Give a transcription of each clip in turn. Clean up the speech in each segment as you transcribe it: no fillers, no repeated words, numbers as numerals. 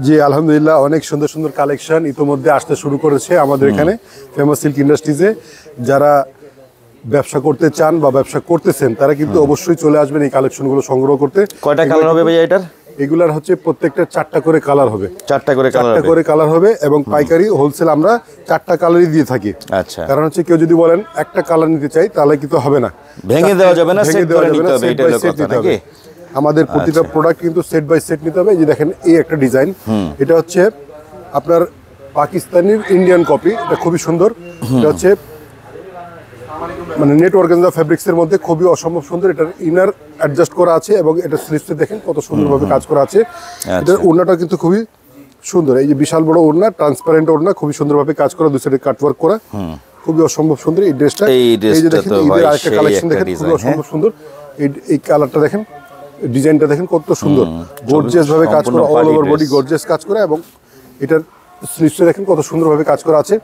জি আলহামদুলিল্লাহ অনেক সুন্দর সুন্দর কালেকশন ইতোমধ্যে আসতে শুরু করেছে আমাদের এখানে ফেমাস সিল্ক ইন্ডাস্ট্রিজে। যারা ব্যবসা করতে চান বা ব্যবসা করতেছেন তারা কিন্তু অবশ্যই চলে আসবেন এই কালেকশনগুলো সংগ্রহ করতে। কয়টা কালার হবে ভাইয়া এটার? এগুলার হচ্ছে প্রত্যেকটা 4টা করে কালার হবে। 4টা করে কালার হবে এবং পাইকারি হোলসেল আমরা 4টা কালারই দিয়ে থাকি। আচ্ছা, কারণ হচ্ছে কেউ যদি বলেন একটা কালার নিতে চাই তাহলে কিন্তু হবে না, ভেঙে দেওয়া যাবে না, সেট করে নিতে হবে, এটা হলো কথা নাকি? আমাদের প্রতিটা প্রোডাক্ট কিন্তু সেট বাই সেট নিতে হবে। এই যে দেখেন এই একটা ডিজাইন, এটা হচ্ছে আপনার পাকিস্তানির ইন্ডিয়ান কপি, এটা খুবই সুন্দর। এটা হচ্ছে মানে নেটওয়ার্ক ফ্যাব্রিক্সের মধ্যে খুবই অসম্ভব সুন্দর। এটার ইনার অ্যাডজাস্ট করা আছে এবং এটা স্লিভসে দেখেন কত সুন্দরভাবে কাজ করা আছে। এটার ওড়নাটা কিন্তু খুবই সুন্দর, এই যে বিশাল বড় ওড়না, ট্রান্সপারেন্ট ওড়না, খুবই সুন্দরভাবে কাজ করা, দুই সাইডে কাটওয়ার্ক করা, খুবই অসম্ভব সুন্দর এই ড্রেসটা। এই যে দেখেন ঈদের আরেকটা কালেকশন দেখেন, খুবই অসম্ভব সুন্দর। এই কালারটা দেখেন, ডিজাইনটা দেখেন কত সুন্দর, গর্জিয়াস ভাবে কাজ করা, অল ওভার বডি গর্জিয়াস কাজ করা এবং এটার স্লিভসে দেখেন কত সুন্দরভাবে কাজ করা আছে।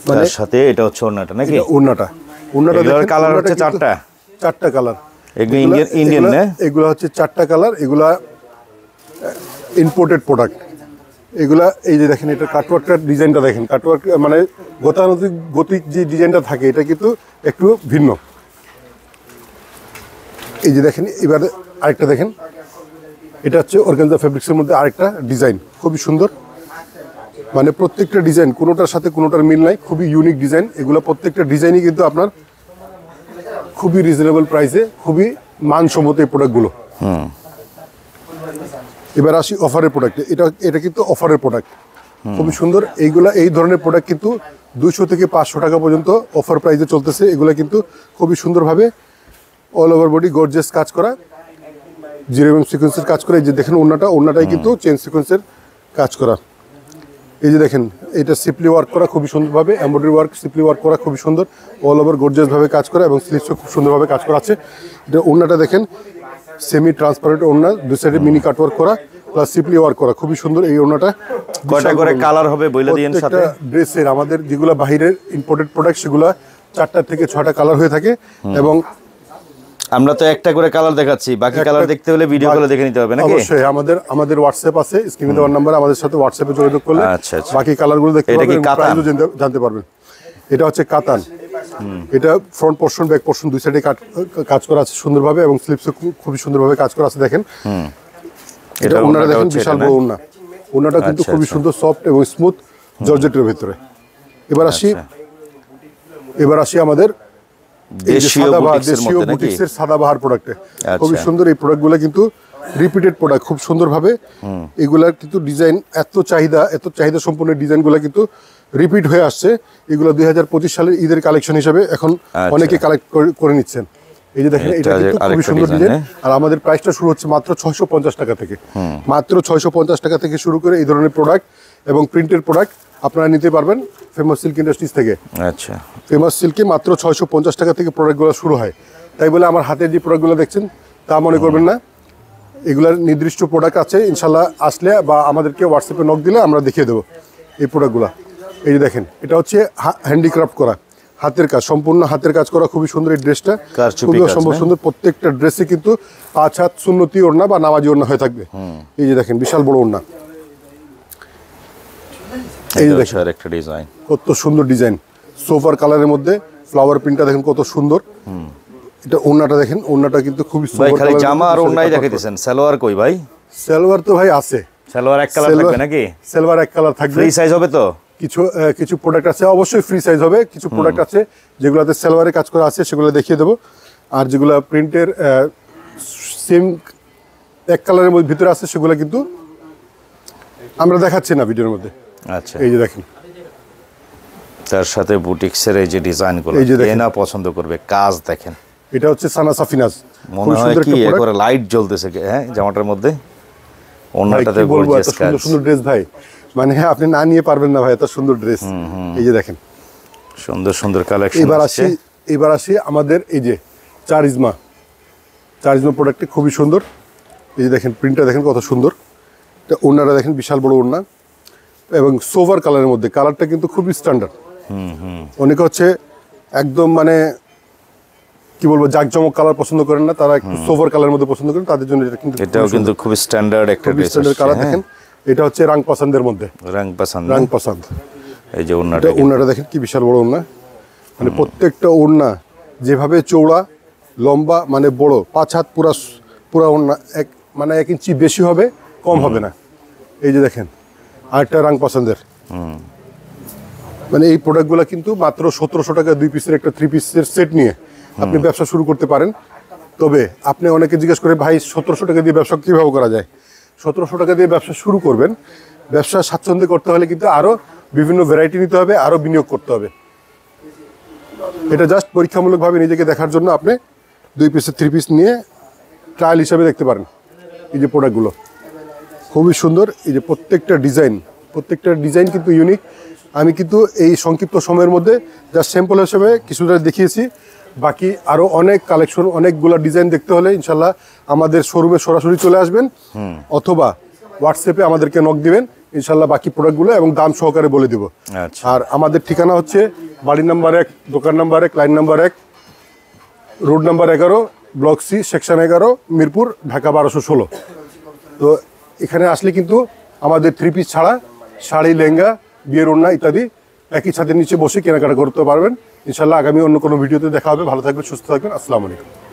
মানে সাথে এটা হচ্ছে ওড়নাটা নাকি? ওড়নাটা দেখেন কালার হচ্ছে 4টা কালার। এগুলো ইন্ডিয়ান না? এগুলো হচ্ছে 4টা কালার, এগুলা ইম্পোর্টেড প্রোডাক্ট। এগুলা এই যে দেখেন এটা কাটওয়ার্কটার ডিজাইনটা দেখেন, কাটওয়ার্ক মানে গতিক যে ডিজাইনটা থাকে এটা কিন্তু একটু ভিন্ন। এই যে দেখেন এবার আরেকটা দেখেন, এটা হচ্ছে অর্গানজা ফেব্রিক্সের মধ্যে আরেকটা ডিজাইন, খুবই সুন্দর। মানে প্রত্যেকটা ডিজাইন কোনোটার সাথে কোনোটার মিল নাই, খুবই ইউনিক ডিজাইন। এগুলো প্রত্যেকটা ডিজাইনই কিন্তু আপনার খুবই রিজনেবল প্রাইসে, খুবই মানসম্মত এই প্রোডাক্টগুলো। এবার আসি অফারের প্রোডাক্টে। এটা কিন্তু অফারের প্রোডাক্ট, খুবই সুন্দর। এই ধরনের প্রোডাক্ট কিন্তু 200 থেকে 500 টাকা পর্যন্ত অফার প্রাইসে চলতেছে। এগুলো কিন্তু খুবই সুন্দরভাবে অল ওভার বডি গর্জিয়াস কাজ করা, জিরো এমএম সিকোয়েন্সের কাজ করা। এই যে দেখেন ওড়নাটাই কিন্তু চেন সিকোয়েন্সের কাজ করা। এই যে দেখেন এটা সিপলি ওয়ার্ক করা খুবই সুন্দরভাবে, এমব্রয়ডারি ওয়ার্ক, সিপলি ওয়ার্ক করা খুবই সুন্দর, অল ওভার গর্জিয়াসভাবে কাজ করা এবং স্লিভসও খুব সুন্দরভাবে কাজ করা আছে। এটা ওড়নাটা দেখেন সেমি ট্রান্সপারেন্ট ওড়না, দুই সাইডে মিনি কাট ওয়ার্ক করা প্লাস সিপলি ওয়ার্ক করা, খুবই সুন্দর এই ওড়নাটা। কয়টা করে কালার হবে বলে দিন সাথে? ড্রেসের আমাদের যেগুলো বাইরের ইম্পোর্টেড প্রোডাক্ট সেগুলো 4টা থেকে 6টা কালার হয়ে থাকে এবং আমরা তো একটা করে কালার দেখাচ্ছি, বাকি কালার দেখতে হলে ভিডিও কলে দেখে নিতে হবে নাকি? অবশ্যই আমাদের হোয়াটসঅ্যাপ আছে, স্ক্রিনে দেওয়ার নাম্বার, আমাদের সাথে হোয়াটসঅ্যাপে যোগাযোগ করলে বাকি কালারগুলো দেখতে পারবেন, প্রাইসও জানতে পারবেন। এটা হচ্ছে কাতান, এটা ফ্রন্ট পোরশন ব্যাক পোরশন দুই সাইডে কাজ করা আছে সুন্দরভাবে এবং স্লিভসে খুবই সুন্দরভাবে কাজ করা আছে। দেখেন এটা ওড়নাটা দেখেন, বিশাল বড় ওড়নাটা কিন্তু খুবই সুন্দর, সফট এবং স্মুথ জর্জেটের ভিতরে। এবার আসি আমাদের দেশীয় বুটিক্সের সাদাবাহার প্রোডাক্টে, খুবই সুন্দর। এই প্রোডাক্টগুলো কিন্তু রিপিটেড প্রোডাক্ট, খুব সুন্দরভাবে এগুলার কিন্তু ডিজাইন এত চাহিদা সম্পন্ন ডিজাইনগুলো কিন্তু রিপিট হয়ে আসছে। এগুলো 2025 সালের ঈদের কালেকশন হিসেবে এখন অনেকে কালেক্ট করে নিচ্ছেন। এই যে দেখেন এটা কিন্তু খুবই সুন্দর ডিজাইন। আর আমাদের প্রাইসটা শুরু হচ্ছে মাত্র 650 টাকা থেকে, মাত্র 650 টাকা থেকে শুরু করে এই ধরনের প্রোডাক্ট এবং প্রিন্টের প্রোডাক্ট আপনারা নিতে পারবেন ফেমাস সিল্ক ইন্ডাস্ট্রিজ থেকে। আচ্ছা, ফেমাস সিল্কে মাত্র 650 টাকা থেকে প্রোডাক্টগুলো শুরু হয়। তাই বলে আমার হাতের যে প্রোডাক্টগুলো দেখছেন তা মনে করবেন না, এগুলার নির্দিষ্ট প্রোডাক্ট আছে। ইনশাল্লাহ আসলে বা আমাদেরকে হোয়াটসঅ্যাপে নক দিলে আমরা দেখিয়ে দেবো এই প্রোডাক্টগুলো। এই যে দেখেন এটা হচ্ছে হ্যান্ডিক্রাফট করা, হাতের কাজ, সম্পূর্ণ হাতের কাজ করা, খুবই সুন্দর এই ড্রেসটা, খুবই অসম্ভব সুন্দর। প্রত্যেকটা ড্রেসে কিন্তু 5 হাত সুন্নতি ওড়না বা নামাজি ওড়না হয়ে থাকবে। এই যে দেখেন বিশাল বড় ওড়না, এই যে দেখেন আরেকটা ডিজাইন, কত সুন্দর ডিজাইন, সোফার কালারের মধ্যে ফ্লাওয়ার প্রিন্টটা দেখেন কত সুন্দর। এটা ওড়নাটা দেখেন, ওড়নাটা কিন্তু খুবই সুন্দর। ভাই খালি জামা আর ওড়নাই দেখাইতেছেন, সালোয়ার কই ভাই? সালোয়ার তো ভাই আছে, সালোয়ার এক কালার থাকবে নাকি? সালোয়ার এক কালার থাকবে। ফ্রি সাইজ হবে তো? কিছু প্রোডাক্ট আছে অবশ্যই ফ্রি সাইজ হবে, কিছু প্রোডাক্ট আছে যেগুলোতে সালোয়ারে কাজ করা আছে সেগুলো দেখিয়ে দেবো। আর যেগুলো প্রিন্টের সেম এক কালারের মধ্যে ভিতরে আছে সেগুলো কিন্তু আমরা দেখাচ্ছি না ভিডিওর মধ্যে। আচ্ছা, এই যে দেখেন তার সাথে বুটিক্সের এই যে ডিজাইনগুলো, কে না পছন্দ করবে, কাজ দেখেন। এটা হচ্ছে সানা সাফিনাজ, মনে হয় কি একবারে লাইট জ্বলতেছে হ্যাঁ জামাটার মধ্যে, ওন্নাটাতে গর্জিয়াস কাজ, সুন্দর ড্রেস ভাই, মানে আপনি না নিয়ে পারবেন না ভাই, এত সুন্দর ড্রেস। এই যে দেখেন সুন্দর সুন্দর কালেকশন। এবার আসি আমাদের এই যে চারিজমা প্রোডাক্টটি খুবই সুন্দর। এই যে দেখেন প্রিন্টটা দেখেন কত সুন্দর, এটা ওড়নাটা দেখেন বিশাল বড় ওড়না এবং সোভার কালারের মধ্যে, কালারটা কিন্তু খুবই স্ট্যান্ডার্ড। অনেকে হচ্ছে একদম মানে কি বলবো জাকজমক কালার পছন্দ করেন না, তারা একটু সোভার কালারের মধ্যে পছন্দ করেন, তাদের জন্য এটা কিন্তু এটাও কিন্তু খুব স্ট্যান্ডার্ড একটা ড্রেস স্ট্যান্ডার্ড কালার। দেখেন এটা হচ্ছে রাং পছন্দের মধ্যে, রং পছন্দ। রাং পছন্দ। এই যে ওড়নাটা, ওড়নাটা দেখেন কি বিশাল বড় ওড়না, মানে প্রত্যেকটা ওড়না যেভাবে চৌড়া লম্বা মানে বড়, 5 হাত পুরা পুরা ওড়না, মানে 1 ইঞ্চি বেশি হবে, কম হবে না। এই যে দেখেন আরেকটা রাং পছন্দের, মানে এই প্রোডাক্টগুলো কিন্তু মাত্র 1700 টাকা 2 পিসের একটা 3 পিসের সেট নিয়ে আপনি ব্যবসা শুরু করতে পারেন। তবে আপনি অনেকে জিজ্ঞেস করে ভাই 1700 টাকা দিয়ে ব্যবসা কীভাবে করা যায়? 1700 টাকা দিয়ে ব্যবসা শুরু করবেন, ব্যবসা স্বাচ্ছন্দ্যে করতে হলে কিন্তু আরও বিভিন্ন ভ্যারাইটি নিতে হবে, আরও বিনিয়োগ করতে হবে। এটা জাস্ট পরীক্ষামূলকভাবে নিজেকে দেখার জন্য আপনি 2 পিসের 3 পিস নিয়ে ট্রায়াল হিসাবে দেখতে পারেন। এই যে প্রোডাক্টগুলো খুবই সুন্দর, এই যে প্রত্যেকটা ডিজাইন কিন্তু ইউনিক। আমি কিন্তু এই সংক্ষিপ্ত সময়ের মধ্যে জাস্ট স্যাম্পল হিসেবে কিছুটা দেখিয়েছি, বাকি আরও অনেক কালেকশন, অনেকগুলো ডিজাইন দেখতে হলে ইনশাল্লাহ আমাদের শোরুমে সরাসরি চলে আসবেন, অথবা হোয়াটসঅ্যাপে আমাদেরকে নক দিবেন, ইনশাল্লাহ বাকি প্রোডাক্টগুলো এবং দাম সহকারে বলে দিব। আর আমাদের ঠিকানা হচ্ছে বাড়ি নাম্বার 1, দোকান number 1, line number 1, road number 11, block C, section 11, Mirpur, Dhaka 1216। তো এখানে আসলে কিন্তু আমাদের 3 পিস ছাড়া শাড়ি, লেহেঙ্গা, বিয়ের ওড়না ইত্যাদি একই ছাদের নিচে বসে কেনাকাটা করতে পারবেন। ইনশাল্লাহ আগামী অন্য কোনো ভিডিওতে দেখা হবে। ভালো থাকবেন, সুস্থ থাকবেন। আসসালামু আলাইকুম।